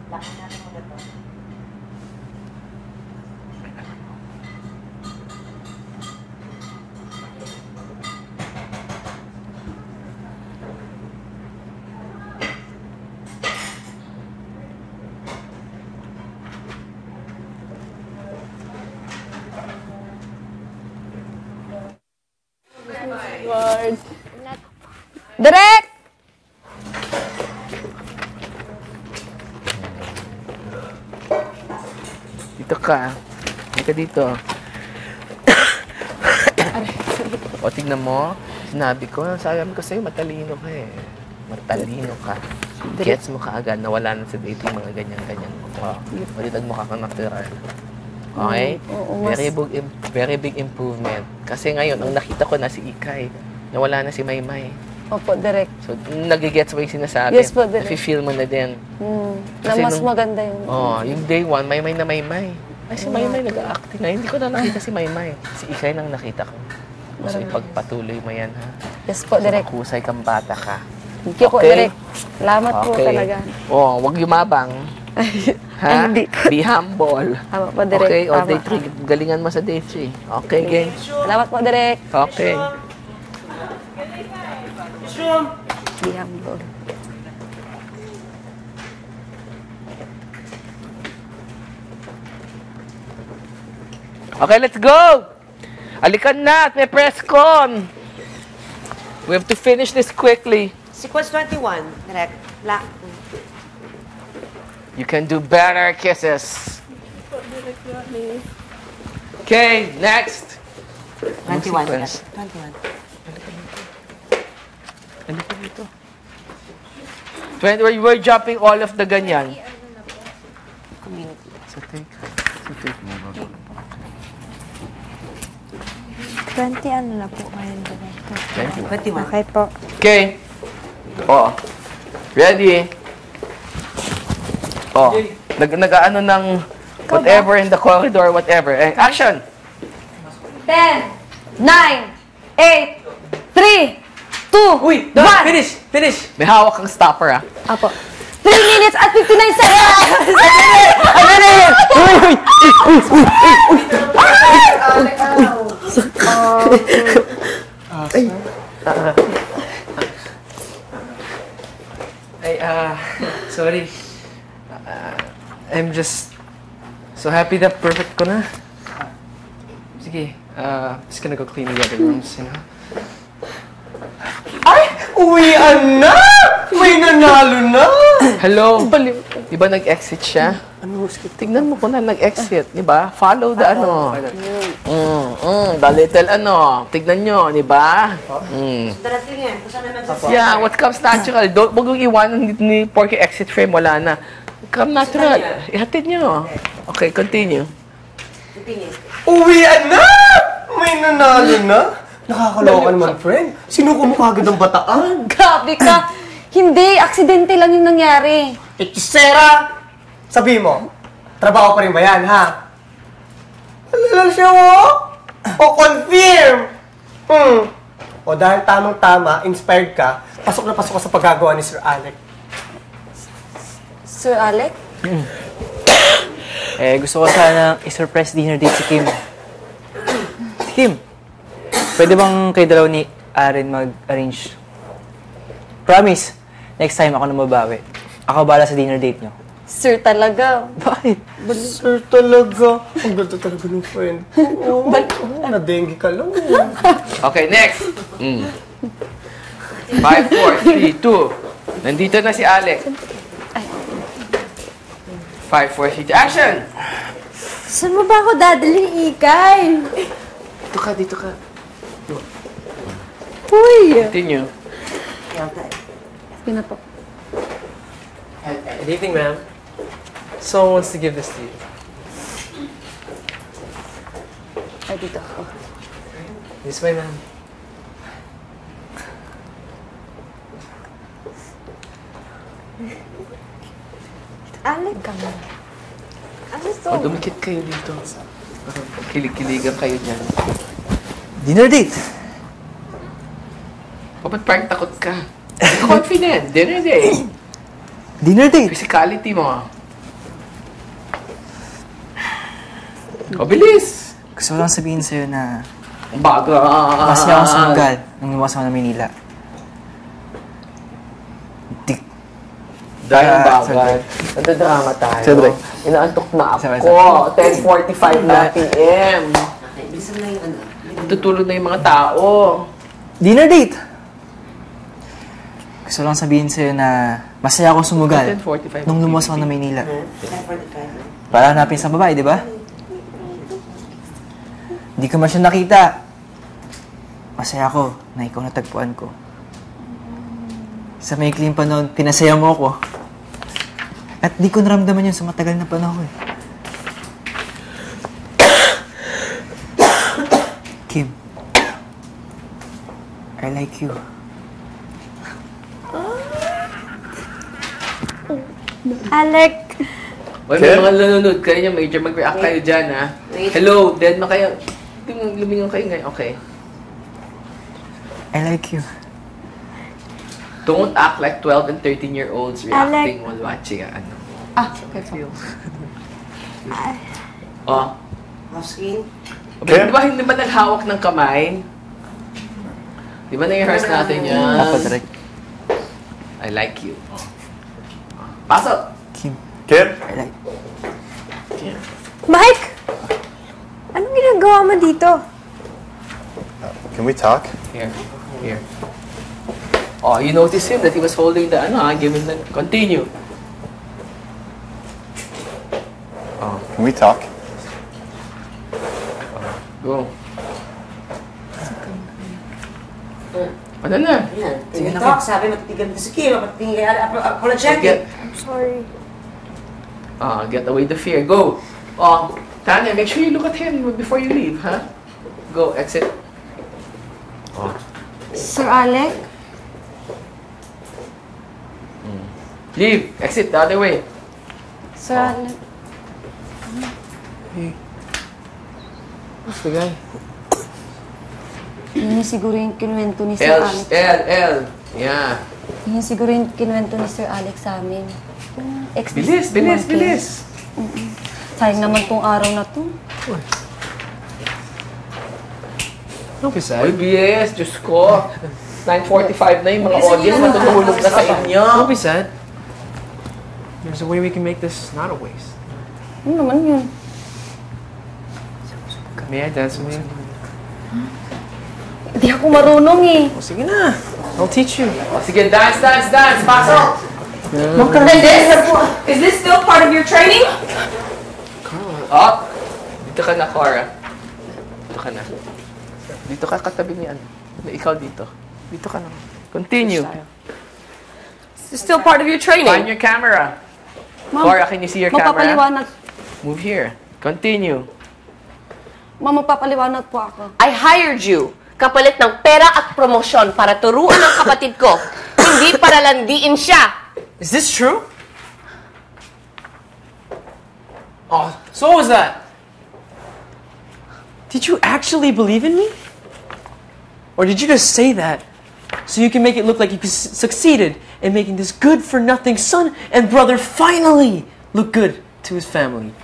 Lakan natin muna to. Lord. Direk! Dito ka. Dito dito. O, tignan mo. Sinabi ko sa'yo, matalino ka eh. Matalino ka. Gets mo kaagad na wala na sa dating mga ganyan-ganyan. O, malitag mo ka kang natural. Okay? Very big improvement. Kasi ngayon, ang nakita ko na si Ikay, na wala na si Maymay. Opo, Direk. So, nagigets mo yung sinasabi. Yes po, Direk. Nafe-feel mo na din. Na mas maganda yun. Yung day one, Maymay na Maymay. Ay, si Maymay nag-acting na. Hindi ko na nakita si Maymay. Si Ikay nang nakita ko. So, ipagpatuloy mo yan, ha? Yes po, Direk. Kusay kang bata ka. Thank you po, Direk. Salamat po talaga. Wag yumabang. Ha? Hindi. Be humble. Tama po, Direk. Okay, o Tama. day 3, galingan mo sa day 3. Okay, game. Salamat po, Direk. Okay. Be humble. Okay, let's go! Alikan na at may press con. We have to finish this quickly. Sequence 21, direct. Black. You can do better kisses. Okay, next. 21, sequence? direct. 21. Ano pa dito? We're jumping all of the ganyan. Community. So take. 20 ano na po ngayon, Director? 21. Okay po. Okay. Oh. Ready? Oh. Nag-ano ng whatever in the corridor, whatever. Action! 10, 9, 8, 3, 2, Uy! 1. Finish! May hawak kang stopper, ah. Apo. 3 minutes at 59 seconds! Sorry. I'm just so happy that perfect ko na. Sige, just gonna go clean the other rooms, you know? Ay! Uwian na! May nanalo na! Hello? Di ba nag-exit siya? Tignan mo kung na nag-exit, di ba? Follow the ano. The little ano. Tignan nyo, di ba? Darating yan. Kung saan naman sa Yeah, what comes natural. Don't, wag yung iwanan ni Porky exit frame, wala na. Come natural. Ihatid nyo. Okay, continue. Uwian na! May nanalo na! Nakakaloka naman, friend. Sinuko mo kagad ang bataan. Grabe ka! Hindi, aksidente lang yung nangyari. Ikisera! Sabi mo, trabaho pa rin ba yan, ha? Alala siya mo? O confirm! O dahil tamang-tama, inspired ka, pasok na pasok ka sa paggagawa ni Sir Alec. Sir Alec? Gusto ko sana i-surprise dinner date si Kim. Kim, pwede bang kayo dalaw ni Aaron mag-arrange? Promise, next time ako na mabawi. Ako bala sa dinner date nyo. Sir talaga. Bakit? Sir talaga. Ang ganda talaga ng friend. Oo, na-dengue ka lang. Okay, next. 5, 4, 3, 2. Nandito na si Alex. 5, 4, 3, 2. Action! Saan mo ba ako dadalhin, Ikay? Dito ka. Uy! Continue. Yun na po. Good evening, ma'am. Someone wants to give this to you. Ay, dito ako. This way, ma'am. Alec ka mo. Ano to? Dumikit kayo dito. Kilig-kiligan kayo dyan. Dinner date! Ba't parang takot ka? Be confident. Dinner day. Dinner date! Physicality mo. O, bilis! Gusto ko lang sabihin sa'yo na Bagal! masaya akong sumugal nung lumas ako ng Maynila. Dahil ang bagal. Siyempre. Nadadrama tayo. Siyempre. Inaantok na Siyempre, ako. 10:45 na p.m. Okay, bilisan na yung ano. Tutulog na yung mga tao. Dinner date! Gusto lang sabihin sa'yo na masaya akong sumugal 10:45. nung lumas ako ng Maynila. 10:45. Para hanapin sa babae, di ba? Hindi ko man siya nakita. Masaya ako na ikaw natagpuan ko. Sa maikling panahon, pinasaya mo ako. At di ko naramdaman yun sa matagal na panahon. Kim, I like you. Alec, Well, may mga nanonood kayo niya, major mag-react kayo dyan, ha? Wait. Hello, dead na kayo. Lumingon kayo ngayon, okay. I like you. Don't act like 12 and 13-year-olds reacting while watching, ano. Okay po. Oh. Off screen. Di ba naghawak ng kamay? Di ba na-rehearse natin yan? Dapat direct. I like you. Pasok! Kim, Kim? I like Mike! Anong ginagawa mo dito? Can we talk? Here. Here. Oh, you notice him that he was holding the, give him the, continue. Oh, Can we talk? go. Ano na? Ayan. Sige na, talk. Sabi, matitigan ko si Kim. Matitingin kay apologetic. I'm sorry. Get away the fear. Go. Oh, Tanya, make sure you look at him before you leave, huh? Go, exit. Oh. Sir Alec? Leave. Exit the other way. Sir Alec? Who's the guy? Yun siguro yung kinuwento ni Sir L. Alex. L. Yeah. Yun siguro yung kinuwento ni Sir Alex sa amin. Yung ex ni Bilis, bilis, Monkey. bilis. Sayang naman tong araw na to. Don't be Oy, BS, Diyos ko. 9:45 na yung mga audience matutulog na sa inyo. Don't be sad. There's a way we can make this not a waste. Ano naman yun? May I dance with you? Hindi ako marunong eh. Oh, sige na. I'll teach you. O, sige, dance, dance, dance. Pasok! Is this still part of your training? Oh, dito ka na, Cora. Dito ka na. Dito ka katabi ni ano. Ikaw dito. Dito ka na. Continue. Is this still part of your Find training? your camera. Ma'am, Cora, can you see your camera? Magpapaliwanag. Move here. Continue. Ma'am, magpapaliwanag po ako. I hired you kapalit ng pera at promosyon para turuan ang kapatid ko, hindi para landiin siya. Is this true? Oh, so what was that? Did you actually believe in me? Or did you just say that so you can make it look like you succeeded in making this good-for-nothing son and brother finally look good to his family?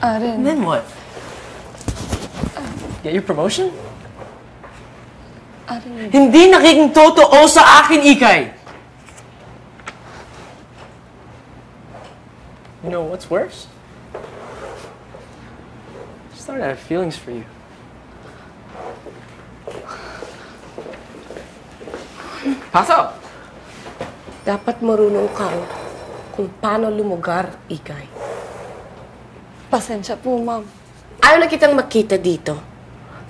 And Aren, then what? Get your promotion? Aren. Hindi nagiging totoo sa akin, Ikay! You know what's worse? I started to have feelings for you. Pasok! Dapat marunong kang kung paano lumugar, Ikay. Pasensya po, ma'am. Ayaw na kitang makita dito.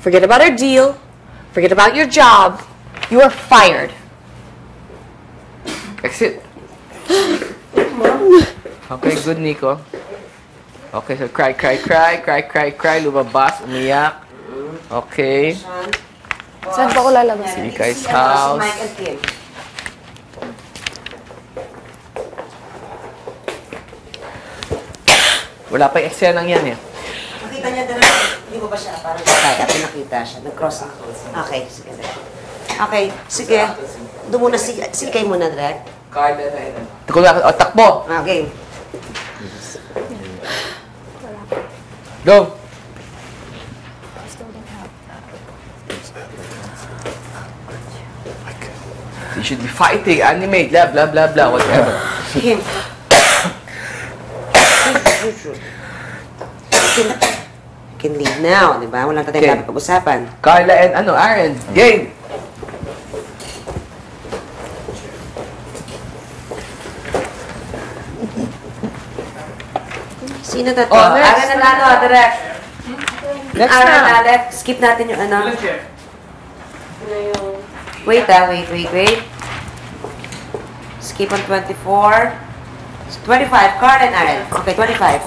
Forget about our deal. Forget about your job. You are fired. Exit. Okay, good, Nico. Okay, so cry, cry, cry, cry, cry, cry, lumabas, umiyak. Okay. Saan pa ako lalabas? See you guys' Si house. Mike and Kim. Wala pa yung eksenang yan eh. Nakita niya doon, hindi ko ba siya parang patay at nakita siya. Nag-cross na. Okay, sige. Okay, sige. Doon muna si Kay muna, direct. Card na. Takbo! Okay. Go! You should be fighting, animate, blah, blah, blah, blah, whatever. Kim. You can leave now, di ba? Walang tatayong dapat pag-usapan. Carla and Aaron, game! Sino na to? Oh, next. Aaron na nato, direct. Next Aaron na. na, left. Skip natin yung ano. Wait, wait. Skip on 24. 25, Carl and Aaron. Okay, 25.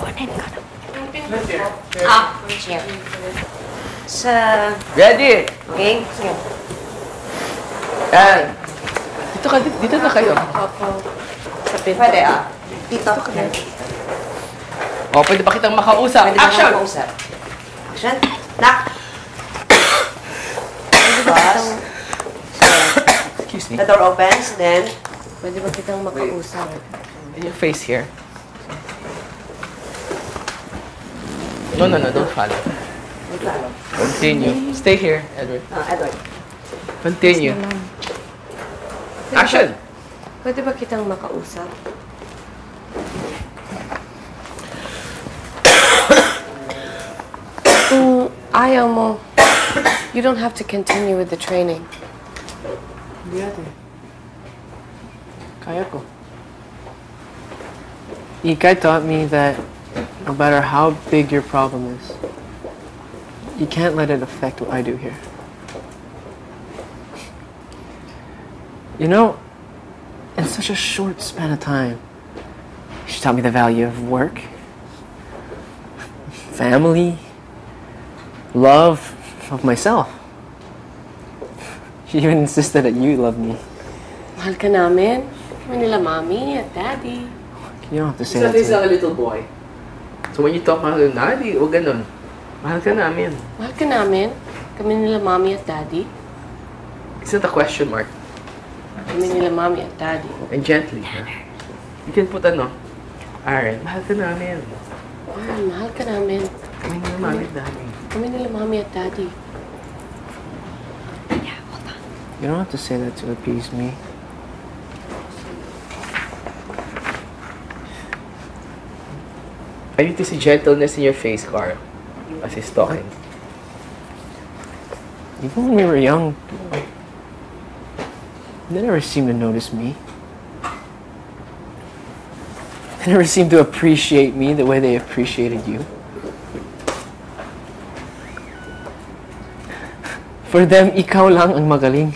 Ah, chair. Sa... Ready? Okay, sige. And, dito na kayo. Pwede, ah. Dito. O, pwede ba kitang makausap? Pwede ba Action! makausap? Action. Lock. Pause. Excuse me. The door opens, then... Pwede ba kitang makausap? Your face here. No, don't follow. Continue. Stay here, Edward. Edward. Continue. Action! Pwede ba kitang makausap? Kung ayaw mo, you don't have to continue with the training. Hindi ate. Kaya ko. Ikay taught me that no matter how big your problem is, you can't let it affect what I do here. You know, in such a short span of time, she taught me the value of work, family, love of myself. She even insisted that you love me. Mahal ka namin. Kami nila mami at daddy. You don't have to say He's that to me. a little boy. So when you talk about daddy, o ganun, mahal ka namin. Mahal ka namin. Kami nila mami at daddy. It's not a question mark. Kami nila mami at daddy. And gently, huh? You can put Aaron, mahal ka namin. Mahal ka namin. Kami nila mami at daddy. Kami nila mami at daddy. You don't have to say that to appease me. I need to see gentleness in your face, Carl. As he's talking. Even when we were young, they never seemed to notice me. They never seemed to appreciate me the way they appreciated you. For them, ikaw lang ang magaling.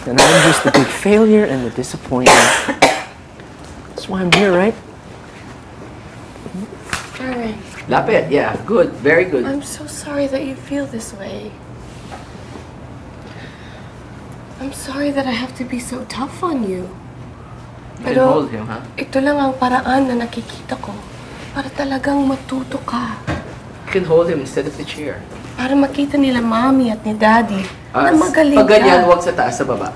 And I'm just the big failure and the disappointment. That's why I'm here, right? Aaron, Lapit, yeah. Good. Very good. I'm so sorry that you feel this way. I'm sorry that I have to be so tough on you. You can hold him, huh? Ito lang ang paraan na nakikita ko para talagang matuto ka. You can hold him instead of the chair. Para makita nila mami at ni daddy na magaling Pag ganyan, ka. huwag sa taas, sa baba.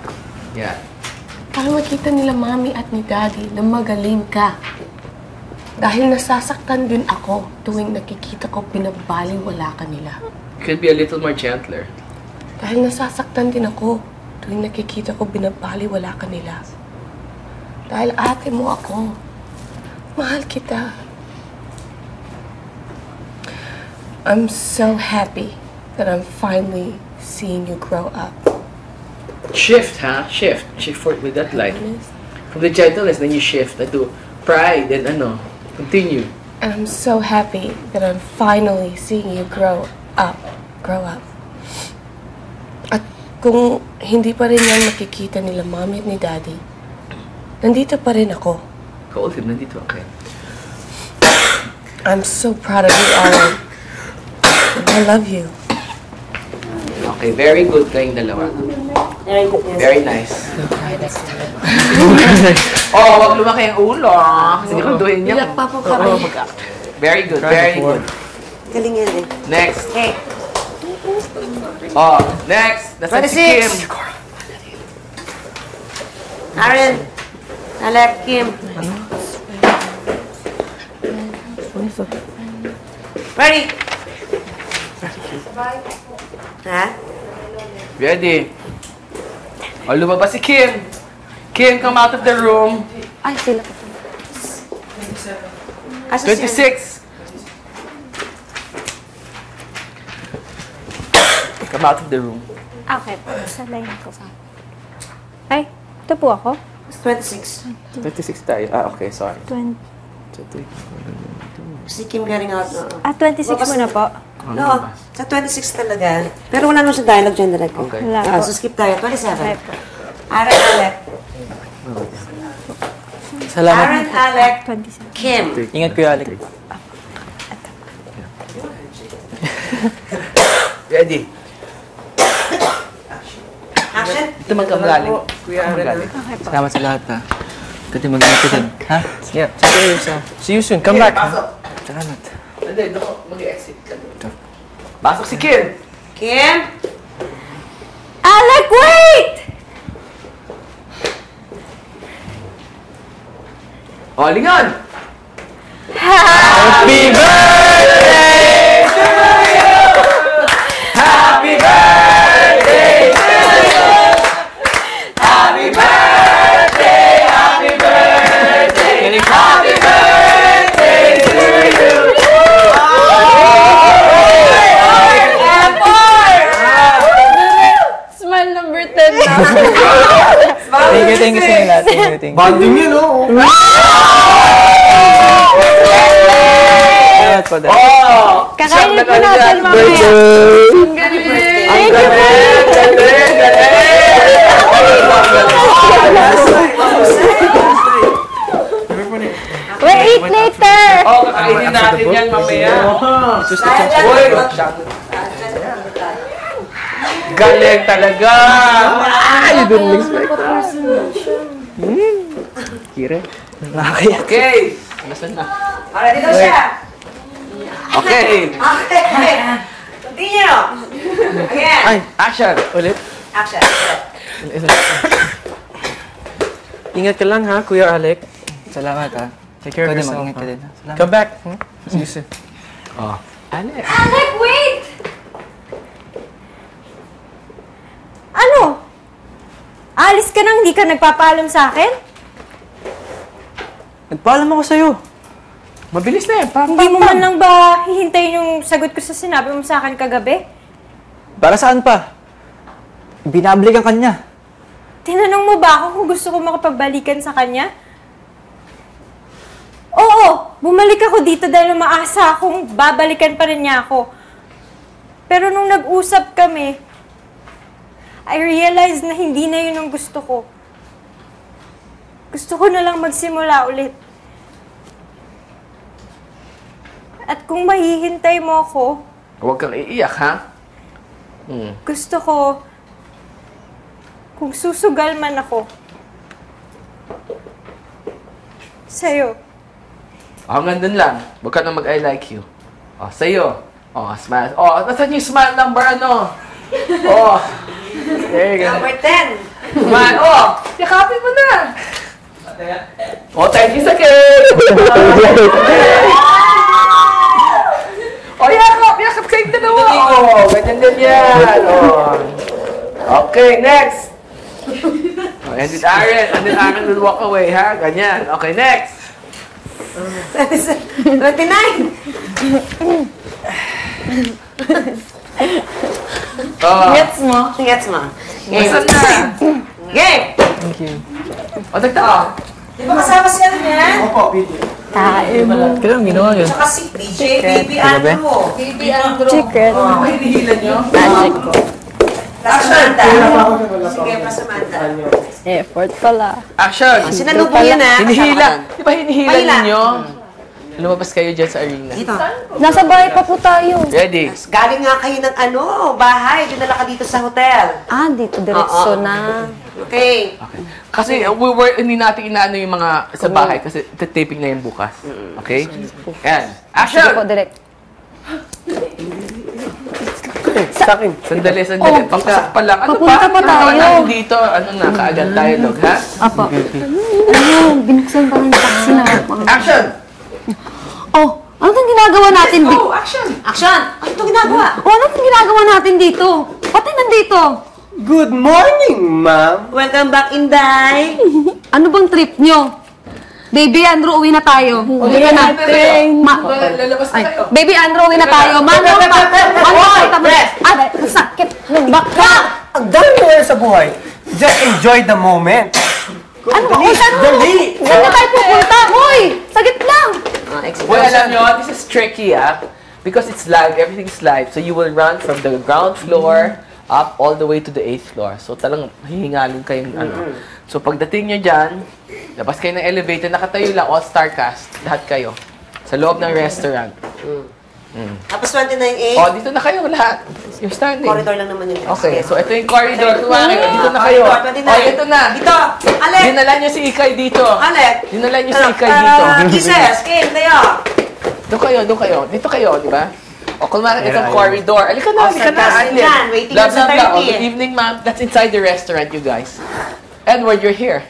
Yeah. Para makita nila mami at ni daddy na magaling ka. Dahil nasasaktan din ako tuwing nakikita ko pinabaliwala ka nila. You could be a little more gentler. Dahil nasasaktan din ako tuwing nakikita ko binabaliwala ka nila. Dahil ate mo ako. Mahal kita. I'm so happy that I'm finally seeing you grow up. Shift, huh? Shift. Shift forward with that line. From the gentleness, then you shift to pride, then continue. And I'm so happy that I'm finally seeing you grow up. Grow up. At kung hindi pa rin yan makikita nila mami at ni daddy, nandito pa rin ako. Hold him, nandito, okay. I'm so proud of you, Aaron. I love you. Okay, very good kayong dalawa. Very nice. Oh, wag lumaki ang ulo. Kasi kunduhin niya. Iyak pa po kami. Very good, very good. Galing yan eh. Next. Okay. Oh, next. Nasaan si Kim? 26. Aaron. Alec, Kim. Ready? Ha? Ready? O, lumabas si Kim. Kim, come out of the room. Ay, sila. Asa si 26. Come out of the room. Okay po, sa line ko pa. Ay, ito po ako. 26. 26 tayo. Ah, okay, sorry. 20. Si Kim galing out. Ah, 26 muna po. No, sa 26 talaga. Pero wala naman siya dialogue dyan direct. Okay. Wala Ah, po. so skip tayo. 27. Okay po. Aaron, Alec. Salamat. Aaron, Alec. 27. Kim. Ingat, Kuya Alec. Ready? Action. Ito man ka magaling. Kuya Aaron. Salamat sa lahat, ha. Kasi mag-ingat ka din. Ha? Yeah. See you soon. Come back, ha? Salamat. Hindi, doon mag-exit ka doon. Pasok si Kim. Kim. Alec, wait! O, lingon! Happy birthday to you! Happy birthday to you! Happy birthday, happy birthday, happy birthday to you! Smile number 10 na. Thank you sa inyo lahat. Thank you. Banding yun, oh. Salamat po, Dad. Kakainin po natin mamaya. Ang galing! Wait, later! Oh, kakainin natin yan mamaya. Uy! Galing talaga! You didn't expect that. Kire? Nakakaya. Okay! Nasaan na? Alright, dito siya. Okay! Okay. Continue. Again. Ay! Action! Ulit? Action. Ingat ka lang ha, Kuya Alec. Salamat, ha. Take care of Ikaw din, yourself. mag-ingat ka din, ha. Salamat. Come back. See you soon. Oh. Alex! Alec, wait! Ano? Alis ka nang hindi ka nagpapaalam sa akin? Nagpaalam ako sa'yo. Mabilis na yan. Hindi mo man lang ba hihintayin yung sagot ko sa sinabi mo sa akin kagabi? Para saan pa? Binabalik ang kanya. Tinanong mo ba ako kung gusto ko makapagbalikan sa kanya? Oo, bumalik ako dito dahil umaasa akong babalikan pa rin niya ako. Pero nung nag-usap kami, I realized na hindi na yun ang gusto ko. Gusto ko na lang magsimula ulit. At kung mahihintay mo ako, Huwag kang iiyak, ha? gusto ko, kung susugal man ako, sa'yo. Hanggang dun lang. Huwag ka na mag-I like you. Oh, sa'yo. Oh, smile. Oh, nasan yung smile number ano? Oh. There you go. Number 10. Smile. Oh, yakapin mo na. Oh, thank you sa cake. Oh, yakap. Yakap kayong dalawa. Oh, ganyan. Oh. Okay, next. Oh, and then Aaron. And then Aaron will walk away, ha? Ganyan. Okay, next. 29. Oh. Gets mo? Gets mo. Game. Nasaan na? Game. Thank you. O, tagta. Di ba kasama si ano yan? Opo, video. Kailan ginawa yun? Tsaka si DJ Baby Andrew. Baby Andrew. Secret. Ay, hinihilan nyo? Magic ko. Samantha. Sige, pa Samantha. Effort pala. Action! Sinalubong yun ha. Hinihila. Di ba hinihilan Mahila. ninyo? Lumabas kayo dyan sa arena. Dito. Nasa bahay pa po tayo. Ready? Galing nga kayo ng ano, bahay. Dinala ka dito sa hotel. Ah, dito diretso Oo. na. Okay. Kasi hindi natin inaano yung mga sa bahay kasi taping na yan bukas. Okay? Yan. Sige po, Action! direct. Sa akin. Sandali. Papasok pa lang. Ano Papunta pa tayo. Ano dito? Ano na? Kaagad dialogue, ha? Apo. Ano, binuksan pa ng taxi na. Action! Oh, Ano itong ginagawa natin dito? Action! Action! Ano ito ginagawa? Ano itong ginagawa natin dito? Pati nandito. Good morning, ma'am. Welcome back, Inday. Ano bang trip nyo? Baby Andrew, uwi na tayo. Uwi na natin. Lalabas na kayo. Baby Andrew, uwi na tayo. Mano ba? Sakit ng baka. Ang dami mo ngayon sa buhay. Just enjoy the moment. Ano? Uy, Dali! saan na tayo pupunta? Uy, sagit lang. Well, alam nyo, this is tricky, because it's live, everything's live. So you will run from the ground floor up all the way to the 8th floor. So talagang hihingalin kayong ano. So pagdating nyo dyan, labas kayo ng elevator, nakatayo lang, all-star cast, lahat kayo. Sa loob ng restaurant. Tapos 29A. Oh, dito na kayo lahat. You're standing. Corridor lang naman yun. Okay, so ito yung corridor. Kumari, dito na kayo. Corridor, 29. Oh, ito na. Dito! Alec! Dinala nyo si Ikay dito. Alec! Dinala nyo si Ikay dito. Kisses! Kim, tayo! Doon kayo. Dito kayo, di ba? O, kunwari itong corridor. Alika na. sarcastic yan. Waiting Blah, sa blah, blah. 30. Oh, good evening, ma'am. That's inside the restaurant, you guys. Edward, you're here.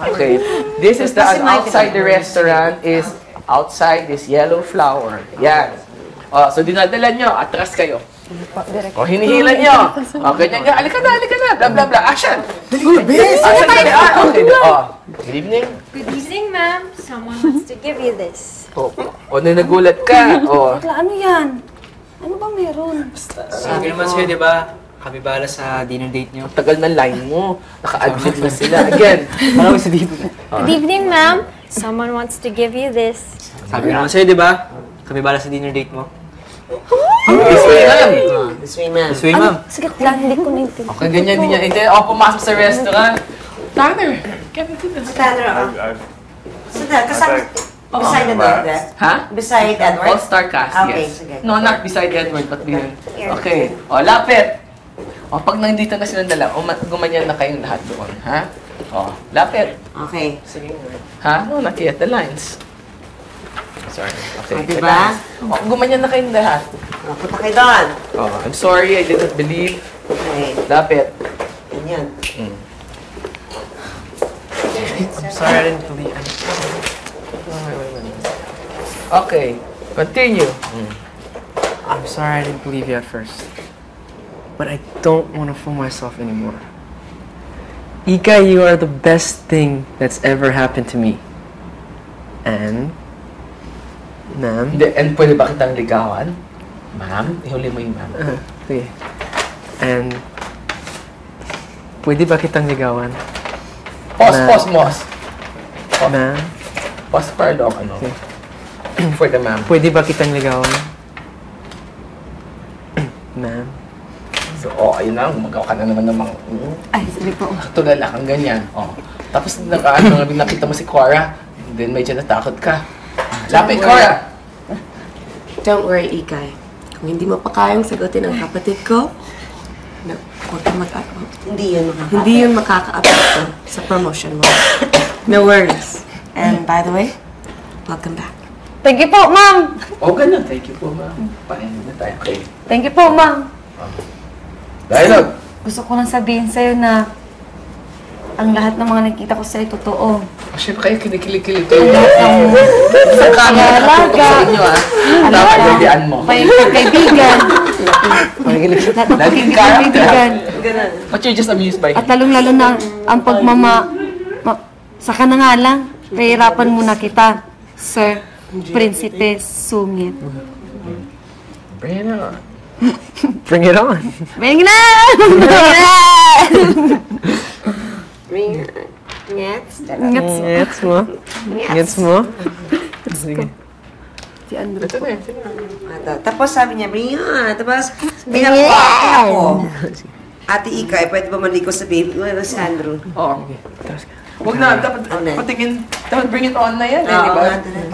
Okay. This is the outside the restaurant is outside this yellow flower. Yan. Oh, so dinadala nyo. Atras kayo. O, hinihilan nyo. O, ganyan nga. Alika na. Blah, blah, blah. Action. Action. Okay. Oh, good evening. Good evening, ma'am. Someone wants to give you this. O, nagulat ka. O, Ano yan? Ano ba meron? Sabi naman sa'yo, di ba? Kami bala sa dinner date nyo. tagal na line mo. Naka-admit na sila. Again. Marami sa dito. Good evening, ma'am. Someone wants to give you this. Sabi naman sa'yo, di ba? Kami bala sa dinner date mo. This way, ma'am. This way, ma'am. This way, ma'am. Sagit lang, hindi ko naintindihan. Okay, ganyan din yan. Hindi, pumasok sa restaurant. Tanner, Kevin, Tanner, kasama. Beside the door, Dad. Ha? Beside Edward. All-star cast, Okay, yes. sige. No, not beside Edward, but behind. Okay. O, lapit. O, pag nandito na silang dala, gumanyan na kayong lahat doon, ha? O, lapit. Okay. Ha? No, not yet. The lines. Sorry. Okay. O, diba? O, gumanyan na kayong lahat. O, punta kayo doon. O, I'm sorry, I didn't believe. Okay. Lapit. Ganyan. I'm sorry, I didn't believe it. Okay. Continue. I'm sorry I didn't believe you at first. But I don't want to fool myself anymore. Ika, you are the best thing that's ever happened to me. And, ma'am, Hindi, and pwede ba kitang ligawan? Ma'am? Ihuli mo yung ma'am. sige. And, pwede ba kitang ligawan? Pause. Ma'am, Pause para daw, ano? Okay. For the ma'am. pwede ba kitang ligawan? Ma'am, So, ayun na, gumagawa ka na naman ng mga, Ay, sorry po. tulala kang ganyan. Tapos, nakita mo si Cora, then medyo natakot ka. Lapit, Cora! Don't worry, Ikay. Kung hindi mo pa kayang sagutin ang kapatid ko, huwag kang mag-alala. Hindi yun makakapit. Hindi yun makaka-apekto sa promotion mo. No worries. And by the way, welcome back. Thank you po, ma'am. Ganun. Thank you po, ma'am. Pahin na tayo. Okay. Thank you po, ma'am. Dialogue! Gusto ko lang sabihin sa'yo na ang lahat ng mga nakita ko sa'yo totoo. Siyempre kayo kinikilig-kilig kayo. Sa camera, nakatutok sa inyo, ha? Dapat nandiyan mo. Kaibigan. Laging character. Kaibigan. But you're just amused by At him. lalong-lalo na ang saka na nga lang, pahirapan muna kita, Sir Prinsipe Sungit. Bring it on. bring it on. Bring na! Bring na! Gets mo? Gets mo? Sige. Si Andrew Ito po. na yun. Tapos sabi niya, bring it on. Tapos, ako. Ate Ika, pwede ba maliko sa baby? Wala si Andrew. Oo. Huwag na, dapat patingin, dapat bring it on na yan, eh, di ba?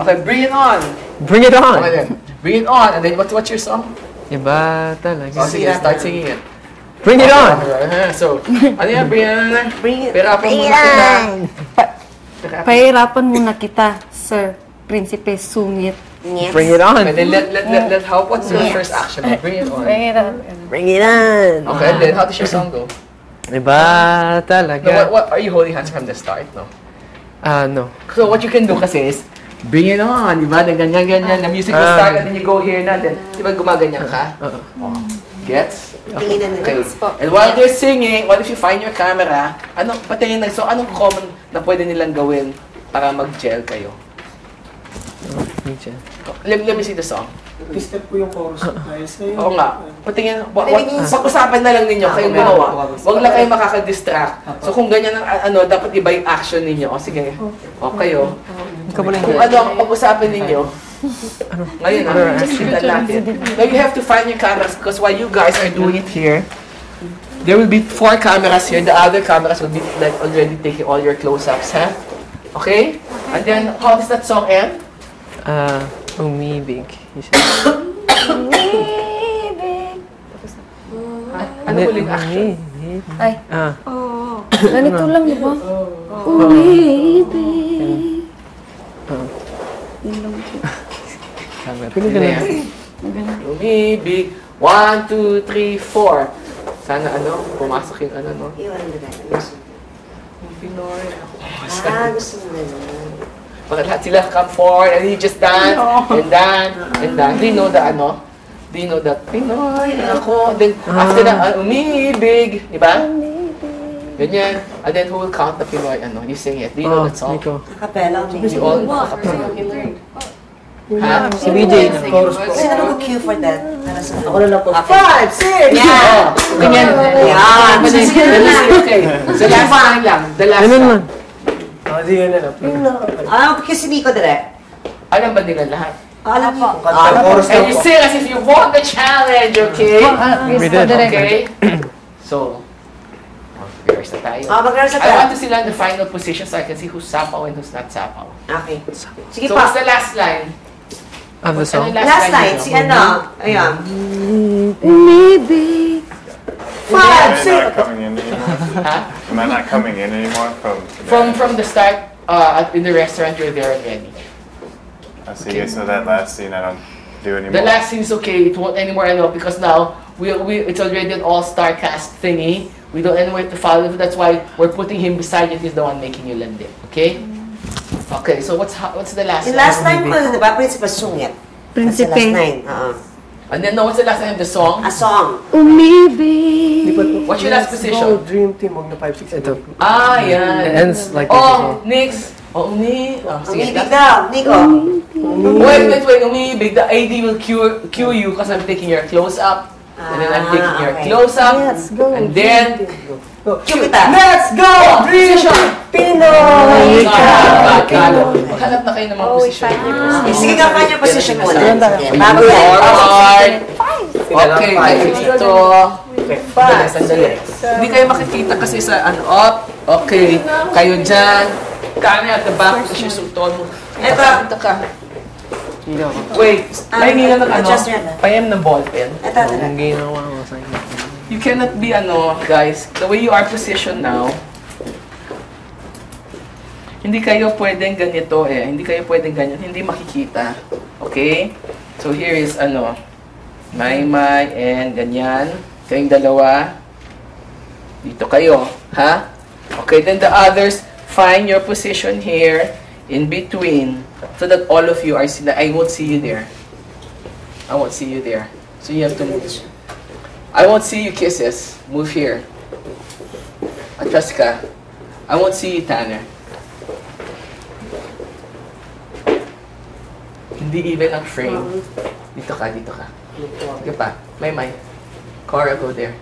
Okay, bring it on. Bring it on! Okay then, bring it on, and then what's your song? Iba talaga. Oh, sige, start singing it. Bring it on! So, ano yan, bring it on. Bring it Pirapan mo na kita. Pahirapan muna kita, Sir Prinsipe Sungit. Bring it on! And then let how, what's your first action? Bring it on. Bring it on! Okay, and then how does your song go? Iba talaga. No, what are you holding hands from the start, no? No. So what you can do kasi is, Bring it on, di ba? Ganyan. The music will start and then you go here na. Then, di ba gumaganyan ka? Oh. Gets? Tinginan nila. Okay. And while they're singing, what if you find your camera? Patingin na, so anong common na pwede nilang gawin para mag-gel kayo? Let me see the song. Disturb ko yung chorus guys. Oo nga. Patingin, pag-usapan na lang ninyo, kayong gumawa. Huwag lang kayo makaka-distract. So kung ganyan ang dapat iba yung action ninyo. O sige, o kayo. Kung ano ang pag-usapan ninyo, ngayon kita natin. Now you have to find your cameras because while you guys are doing it here, there will be 4 cameras here. The other cameras will be like already taking all your close-ups, ha? Okay? And then, how does that song end? Umibig. Ano huling action? Ay. Ganito lang, di ba? Umibig. Umibig. 1, 2, 3, 4. Sana pumasok yung no? Iwan nila. Yung Pinoy. Gusto mo na naman. Mga lahat sila come forward and you just dance and dance and dance. Do you know the Do you know that Pinoy ako? Then after that, umibig. Diba? Ganyan. And then who will count the Pinoy You sing it. Do you know that song? Kapela. You all ha? Si BJ na. Sino mag-cue for that? Ako na lang po. 5, 6! Yeah! Ganyan. Yan! Okay. So last line lang. The last one. Di yun na lang. Kasi Nico direct. Alam ba nila lahat? Alam mo. And you sing as if you won the challenge, okay? We did. Okay. So, reverse na tayo. Mag-reverse na I tayo. want to see lang the final position so I can see who's sapaw and who's not sapaw. Okay. Sige So, pa. what's the last line? Of the song? Last line, si ayan. Umibig. 5, Am I 6. not coming in anymore? Huh? Am I not coming in anymore from today? From the start, in the restaurant, you're there already. I see. So that last scene I don't do anymore. The last scene is okay. It won't anymore because now it's already an all-star cast thingy. We don't anywhere to follow. That's why we're putting him beside you. He's the one making you land it. Okay? Okay. So what's the last Yung line? last time ko, di ba? Principal Sungit. Prinsipe. Last line. And then what's the last line of the song? A song. Umibig. What's your last position? Dream Team, huwag na 5, 6. Ito. Yeah. It ends like this. Oh, next. Oh, sige. Umibig daw, Nico. Wait. Umibig. The AD will cue you because I'm taking your close-up. And then I'm taking your okay. close-up. And then... Cue kita. Let's go! Position! Pinoy! Maghanap na kayo ng mga position. Sige nga pa niya position muna. Sige, bago yan. Alright. Okay, ito. Five, Sandali. Hindi kayo makikita kasi sa Okay. Kayo dyan. Kami at the back. Kasi yung sultan mo. Ito ka. Wait. Pahingi na ng Adjust yan. Payam ng ballpen. Ito. Ang ginawa ko sa inyo. You cannot be guys, the way you are positioned now, hindi kayo pwedeng ganito hindi kayo pwedeng ganyan, hindi makikita. Okay? So here is Maymay and ganyan. Kayong dalawa. Dito kayo, ha? Okay, then the others, find your position here, in between, so that all of you are seen. I won't see you there. I won't see you there. So you have to move. I won't see you kisses. Move here. Atras ka. I won't see you, Tanner. Hindi even ang frame. Dito ka. Sige pa. May. Cora, go there.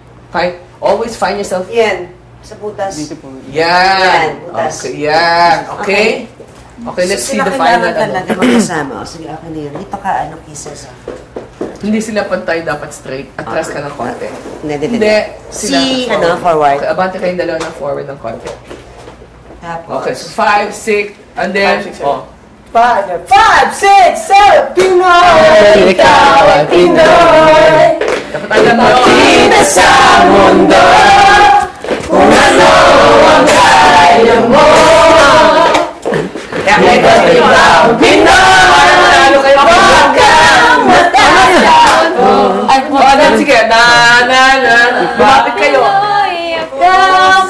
Always find yourself. Yan. Sa butas. Yan. butas. Okay, yan. Okay? Okay, let's see the final. Talaga magkasama. Sige, okay na yun. Dito ka, kisses. Hindi sila pantay, dapat straight. Atras ka ng konti. Hindi. Sila Si, forward. Okay, abante kayong dalawa ng forward ng konti. Tapos. Okay, so 5, 6, and then, 5, 6, 7, Pinoy! Ikaw ay Pinoy! Dapat alam mo yun. Sa mundo, kung ano ang kaya mo. Ikaw, Pinoy! Ano kayo? Sige, lumapit kayo.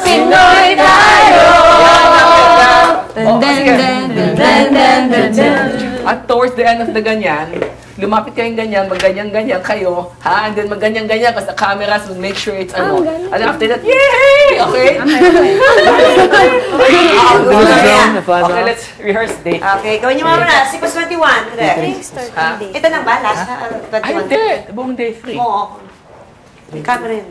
Pinoy tayo. Sige. At towards the end of the ganyan, lumapit kayong ganyan, magganyan-ganyan kayo, ha? And then magganyan-ganyan kasi the cameras will make sure it's ano. And after that, yay! Okay? Okay, let's rehearse date. Okay, gawin niyo muna. Sequence 21, direct. Ha? Ito lang ba? Last na? Ay, 21. hindi. Buong day 3. Oo. Camera yun.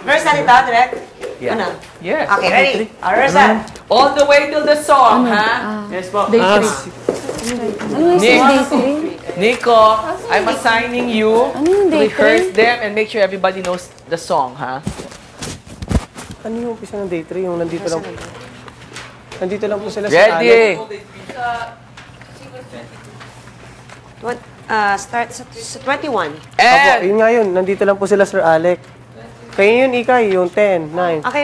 First na ito, direct? Yeah. Ano? Yes. Okay, ready? Rehearsal. All the way till the song, ha? Yes po. Day 3. Ano yung Nick. day 3? Nico, I'm assigning you Ano yung to day rehearse them and make sure everybody knows the song, ha? Ano yung umpisa ng day 3? Yung nandito lang. Nandito lang po sila sa Ready? Start sa 21. Opo, And yun nga yun. Nandito lang po sila Sir Alec. Kayo yun, Ikay, yung 10, 9. Okay,